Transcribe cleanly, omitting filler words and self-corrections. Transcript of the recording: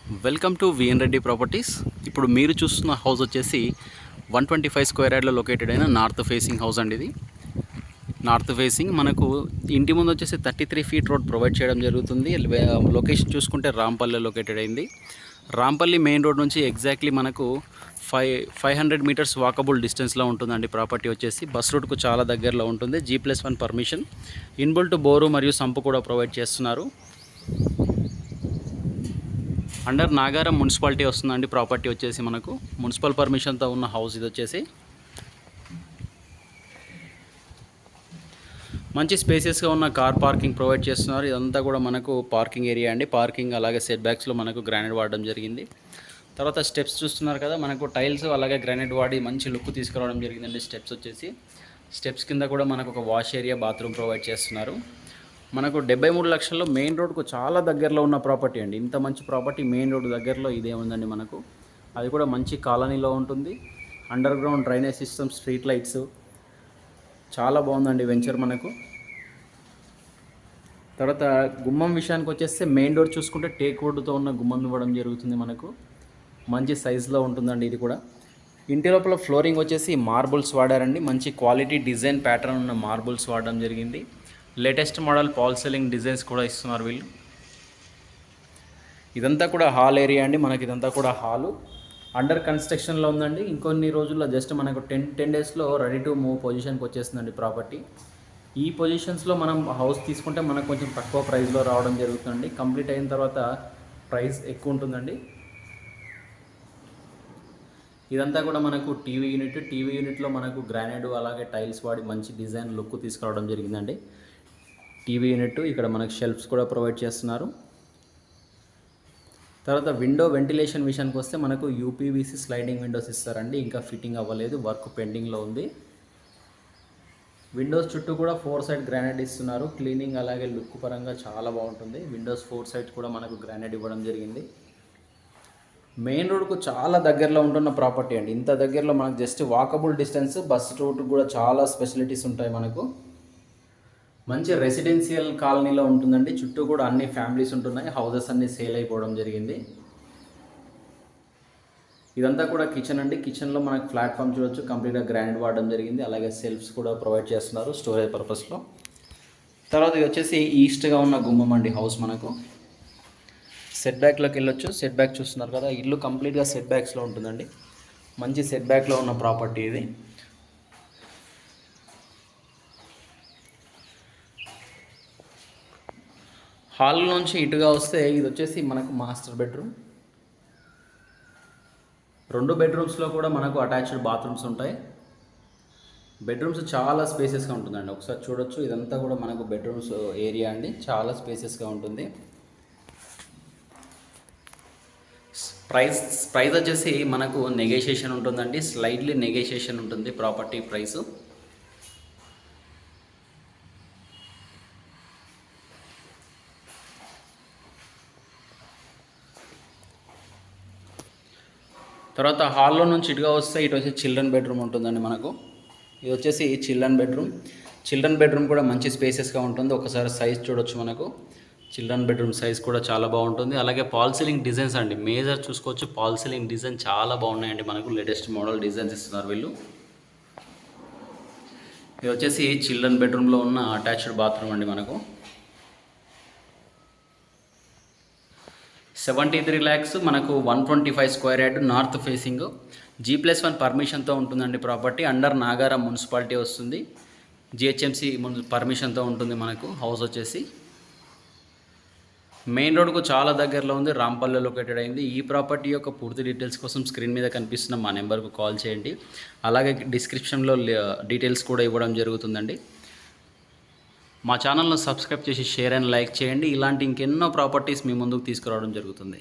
Welcome to VN Reddy properties. ఇప్పుడు మీరు చూస్తున్న హౌస్ వచ్చేసి 125 స్క్వేర్ యార్డ్లో లొకేటెడ్ అయిన నార్త్ ఫేసింగ్ హౌస్ అండి. ఇది నార్త్ ఫేసింగ్ మనకు ఇంటి ముందు వచ్చేసి 33 ఫీట్ రోడ్ ప్రొవైడ్ చేయడం జరుగుతుంది. లొకేషన్ చూసుకుంటే రాంపల్లి లొకేటెడ్ అయింది. రాంపల్లి మెయిన్ రోడ్ నుంచి ఎగ్జాక్ట్లీ మనకు 500 మీటర్స్ వాకబుల్ డిస్టెన్స్లో ఉంటుందండి. ప్రాపర్టీ వచ్చేసి బస్ రూట్కు చాలా దగ్గరలో ఉంటుంది. G+1 పర్మిషన్, ఇన్బుల్ట్ బోరు మరియు సంపు కూడా ప్రొవైడ్ చేస్తున్నారు. అండర్ నాగారం మున్సిపాలిటీ వస్తుందండి. ప్రాపర్టీ వచ్చేసి మనకు మున్సిపల్ పర్మిషన్తో ఉన్న హౌస్ ఇది వచ్చేసి మంచి స్పేసెస్గా ఉన్న కార్ పార్కింగ్ ప్రొవైడ్ చేస్తున్నారు. ఇదంతా కూడా మనకు పార్కింగ్ ఏరియా అండి. పార్కింగ్ అలాగే సెట్ బ్యాక్స్లో మనకు గ్రానైట్ వాడడం జరిగింది. తర్వాత స్టెప్స్ చూస్తున్నారు కదా, మనకు టైల్స్ అలాగే గ్రానైట్ వాడి మంచి లుక్ తీసుకురావడం జరిగిందండి. స్టెప్స్ కింద కూడా మనకు ఒక వాష్ ఏరియా, బాత్రూమ్ ప్రొవైడ్ చేస్తున్నారు. మనకు 73 లక్షల్లో మెయిన్ రోడ్కు చాలా దగ్గరలో ఉన్న ప్రాపర్టీ అండి. ఇంత మంచి ప్రాపర్టీ మెయిన్ రోడ్ దగ్గరలో ఇదే ఉందండి మనకు. అది కూడా మంచి కాలనీలో ఉంటుంది. Under ground drainage system, street lights, చాలా బాగుందండి వెంచర్ మనకు. తర్వాత గుమ్మం విషయానికి వచ్చేస్తే మెయిన్ డోర్ చూసుకుంటే టేక్ వుడ్తో ఉన్న గుమ్మం ఇవ్వడం జరుగుతుంది మనకు. మంచి సైజులో ఉంటుందండి ఇది కూడా. ఇంటి లోపల ఫ్లోరింగ్ వచ్చేసి మార్బుల్స్ వాడారండి. మంచి క్వాలిటీ డిజైన్ ప్యాటర్న్ ఉన్న మార్బుల్స్ వాడడం జరిగింది. Latest model false ceiling designs కూడా ఇస్తున్నారు వీళ్ళు. ఇదంతా కూడా హాల్ ఏరియా అండి. మనకి ఇదంతా కూడా హాలు అండర్ కన్స్ట్రక్షన్లో ఉందండి. ఇంకొన్ని రోజుల్లో జస్ట్ మనకు 10 డేస్లో రెడీ టు మూవ్ పొజిషన్కి వచ్చేస్తుందండి ప్రాపర్టీ. ఈ పొజిషన్స్లో మనం హౌస్ తీసుకుంటే మనకు కొంచెం తక్కువ ప్రైస్లో రావడం జరుగుతుందండి. కంప్లీట్ అయిన తర్వాత ప్రైస్ ఎక్కువ ఉంటుందండి. ఇదంతా కూడా మనకు టీవీ యూనిట్లో మనకు గ్రానైట్ అలాగే టైల్స్ వాడి మంచి డిజైన్ లుక్ తీసుకురావడం జరిగిందండి. టీవీ యూనిట్ ఇక్కడ మనకు షెల్ఫ్స్ కూడా ప్రొవైడ్ చేస్తున్నారు. తర్వాత విండో వెంటిలేషన్ విషయానికి వస్తే మనకు యూపీవీసీ స్లైడింగ్ విండోస్ ఇస్తారండి. ఇంకా ఫిట్టింగ్ అవ్వలేదు, వర్క్ పెండింగ్లో ఉంది. విండోస్ చుట్టూ కూడా 4 సైడ్ గ్రానైట్ ఇస్తున్నారు. క్లీనింగ్ అలాగే లుక్ పరంగా చాలా బాగుంటుంది. విండోస్ 4 సైడ్స్ కూడా మనకు గ్రానైట్ ఇవ్వడం జరిగింది. మెయిన్ రోడ్కు చాలా దగ్గరలో ఉంటున్న ప్రాపర్టీ అండి. ఇంత దగ్గరలో మనకు just walkable distance, bus route కూడా చాలా స్పెషాలిటీస్ ఉంటాయి మనకు. మంచి రెసిడెన్షియల్ కాలనీలో ఉంటుందండి. చుట్టూ కూడా అన్ని ఫ్యామిలీస్ ఉంటున్నాయి. హౌసెస్ అన్నీ సేల్ అయిపోవడం జరిగింది. ఇదంతా కూడా కిచెన్ అండి. కిచెన్లో మనకు ప్లాట్ఫామ్ చూడొచ్చు, కంప్లీట్గా గ్రానైట్ వాడడం జరిగింది. అలాగే సెల్ఫ్స్ కూడా ప్రొవైడ్ చేస్తున్నారు స్టోరేజ్ పర్పస్లో. తర్వాత ఇది వచ్చేసి ఈస్ట్గా ఉన్న గుమ్మం అండి హౌస్ మనకు. సెట్ బ్యాక్లోకి వెళ్ళొచ్చు. సెట్ బ్యాక్ చూస్తున్నారు కదా, ఇల్లు కంప్లీట్గా సెట్ బ్యాక్స్లో ఉంటుందండి. మంచి సెట్ బ్యాక్లో ఉన్న ప్రాపర్టీ ఇది. హాల్ నుంచి ఇటుగా వస్తే ఇది వచ్చేసి మనకు మాస్టర్ బెడ్రూమ్. 2 బెడ్రూమ్స్లో కూడా మనకు అటాచ్డ్ బాత్రూమ్స్ ఉంటాయి. బెడ్రూమ్స్ చాలా స్పేసెస్గా ఉంటుందండి. ఒకసారి చూడొచ్చు, ఇదంతా కూడా మనకు బెడ్రూమ్స్ ఏరియా అండి. చాలా స్పేసెస్గా ఉంటుంది. ప్రైస్ వచ్చేసి మనకు నెగోషియేషన్ ఉంటుందండి. స్లైడ్లీ నెగోషియేషన్ ఉంటుంది ప్రాపర్టీ ప్రైసు. తర్వాత హాల్లో నుంచి ఇటుగా వస్తే ఇటు వచ్చి చిల్డ్రన్ బెడ్రూమ్ ఉంటుందండి మనకు. ఇది వచ్చేసి చిల్డ్రన్ బెడ్రూమ్ కూడా మంచి స్పేసెస్గా ఉంటుంది. ఒకసారి సైజ్ చూడొచ్చు మనకు. చిల్డ్రన్ బెడ్రూమ్ సైజ్ కూడా చాలా బాగుంటుంది. అలాగే పాల్ సీలింగ్ డిజైన్స్ అండి, మేజర్ చూసుకోవచ్చు. పాల్ సీలింగ్ డిజైన్ చాలా బాగున్నాయండి మనకు. లేటెస్ట్ మోడల్ డిజైన్స్ ఇస్తున్నారు వీళ్ళు. ఇది వచ్చేసి చిల్డ్రన్ బెడ్రూమ్లో ఉన్న అటాచ్డ్ బాత్రూమ్ అండి మనకు. 73 lakhs మనకు 125 square yard north facing, G+1 పర్మిషన్తో ఉంటుందండి ప్రాపర్టీ. అండర్ నాగారం మున్సిపాలిటీ వస్తుంది. GHMC పర్మిషన్తో ఉంటుంది మనకు హౌస్ వచ్చేసి. మెయిన్ రోడ్కు చాలా దగ్గరలో ఉంది. రాంపల్లి లొకేటెడ్ అయింది. ఈ ప్రాపర్టీ యొక్క పూర్తి డీటెయిల్స్ కోసం స్క్రీన్ మీద కనిపిస్తున్న మా నెంబర్కు కాల్ చేయండి. అలాగే డిస్క్రిప్షన్లో డీటెయిల్స్ కూడా ఇవ్వడం జరుగుతుందండి. మా ఛానల్ను సబ్స్క్రైబ్ చేసి షేర్ అండ్ లైక్ చేయండి. ఇలాంటి ఇంకెన్నో ప్రాపర్టీస్ మీ ముందుకు తీసుకురావడం జరుగుతుంది.